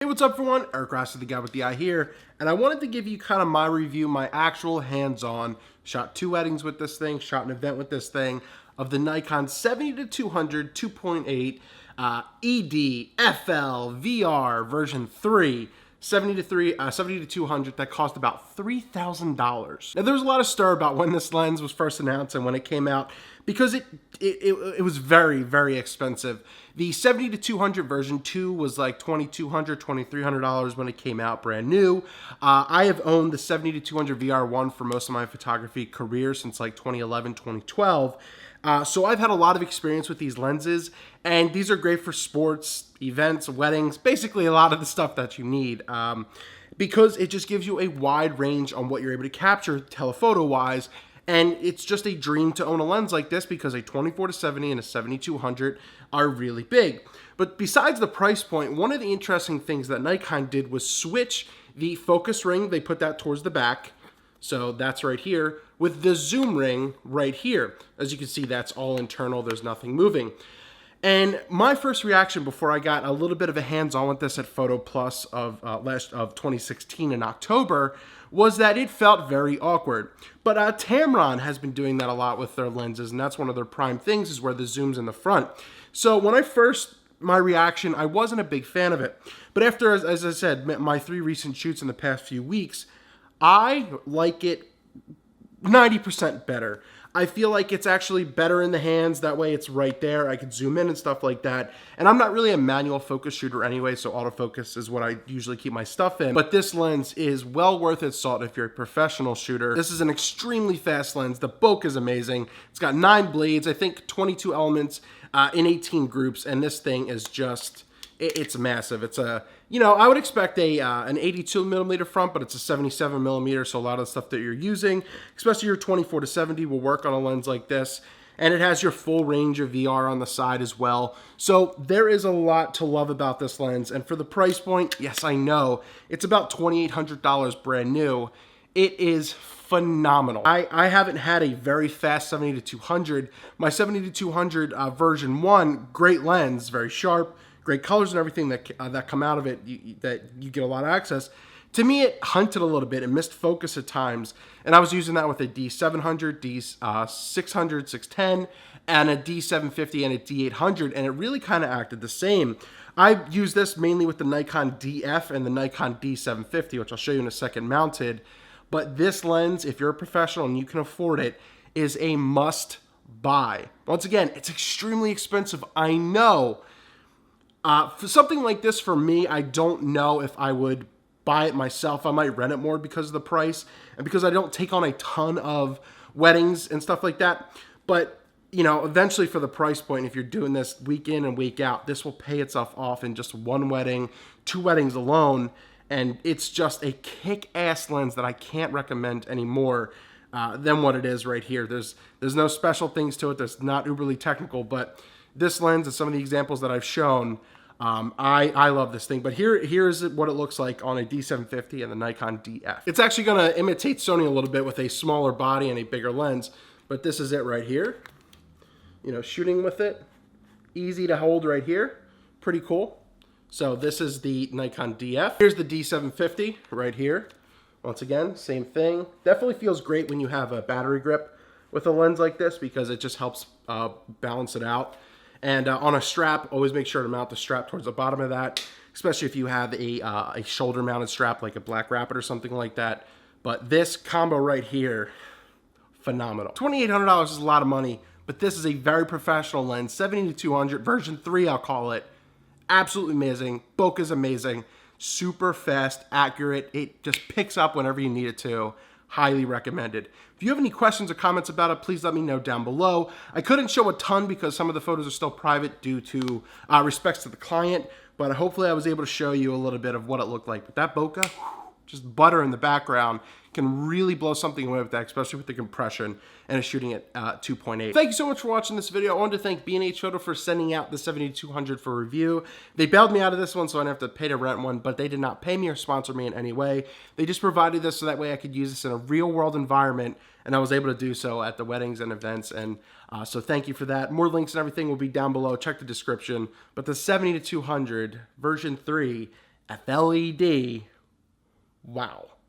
Hey, what's up everyone? Eric Rossi, the guy with the eye here, and I wanted to give you kind of my review, my actual hands-on, shot 2 weddings with this thing, shot an event with this thing, of the Nikon 70-200 2.8 ED FL VR version 3. 70-200 that cost about $3,000. Now, there was a lot of stir about when this lens was first announced and when it came out because it was very, very expensive. The 70-200 version 2 was like $2,200, $2,300 when it came out brand new. I have owned the 70-200 VR1 for most of my photography career since like 2011, 2012. So I've had a lot of experience with these lenses, and these are great for sports, events, weddings, basically a lot of the stuff that you need, because it just gives you a wide range on what you're able to capture telephoto-wise, and it's just a dream to own a lens like this because a 24-70 and a 70-200 are really big. But besides the price point, one of the interesting things that Nikon did was switch the focus ring. They put that towards the back. So that's right here, with the zoom ring right here. As you can see, that's all internal, there's nothing moving. And my first reaction before I got a little bit of a hands-on with this at Photo Plus of 2016 in October was that it felt very awkward. But Tamron has been doing that a lot with their lenses, and that's one of their prime things is where the zoom's in the front. So when my reaction, I wasn't a big fan of it. But after, as I said, my 3 recent shoots in the past few weeks, I like it 90% better. I feel like it's actually better in the hands. That way it's right there. I could zoom in and stuff like that. And I'm not really a manual focus shooter anyway, so autofocus is what I usually keep my stuff in. But this lens is well worth its salt if you're a professional shooter. This is an extremely fast lens. The bokeh is amazing. It's got 9 blades, I think 22 elements in 18 groups, and this thing is just... it's massive. It's a, I would expect an 82mm front, but it's a 77mm, so a lot of the stuff that you're using, especially your 24-70, will work on a lens like this. And it has your full range of VR on the side as well. So there is a lot to love about this lens. And for the price point, yes, I know, it's about $2,800 brand new. It is phenomenal. I haven't had a very fast 70-200. My 70-200 version 1, great lens, very sharp, great colors and everything that come out of it, that you get a lot of access. To me, it hunted a little bit. It missed focus at times. And I was using that with a D700, D600, 610, and a D750 and a D800, and it really kind of acted the same. I use this mainly with the Nikon DF and the Nikon D750, which I'll show you in a second mounted. But this lens, if you're a professional and you can afford it, is a must buy. Once again, it's extremely expensive, I know. For something like this, for me, I don't know if I would buy it myself. I might rent it more because of the price and because I don't take on a ton of weddings and stuff like that. But, eventually for the price point, if you're doing this week in and week out, this will pay itself off in just 1 wedding, 2 weddings alone. And it's just a kick-ass lens that I can't recommend any more than what it is right here. There's no special things to it. There's not uberly technical, but this lens and some of the examples that I've shown, I love this thing. But here's what it looks like on a D750 and the Nikon DF. It's actually going to imitate Sony a little bit with a smaller body and a bigger lens. But this is it right here. Shooting with it. Easy to hold right here. Pretty cool. So this is the Nikon DF. Here's the D750 right here. Once again, same thing. Definitely feels great when you have a battery grip with a lens like this because it just helps balance it out. And on a strap, always make sure to mount the strap towards the bottom of that, especially if you have a shoulder-mounted strap like a Black Rapid or something like that. But this combo right here, phenomenal. $2,800 is a lot of money, but this is a very professional lens, 70-200, version 3 I'll call it. Absolutely amazing. Bokeh is amazing. Super fast, accurate. It just picks up whenever you need it to. Highly recommended. If you have any questions or comments about it, please let me know down below. I couldn't show a ton because some of the photos are still private due to respects to the client, but hopefully I was able to show you a little bit of what it looked like. But that bokeh, just butter in the background, can really blow something away with that, especially with the compression and shooting at 2.8. Thank you so much for watching this video. I wanted to thank BHPhoto for sending out the 70-200 for review. They bailed me out of this one, so I didn't have to pay to rent one, but they did not pay me or sponsor me in any way. They just provided this so that way I could use this in a real-world environment, and I was able to do so at the weddings and events, and so thank you for that. More links and everything will be down below. Check the description. But the 70-200 version 3 FLED. Wow.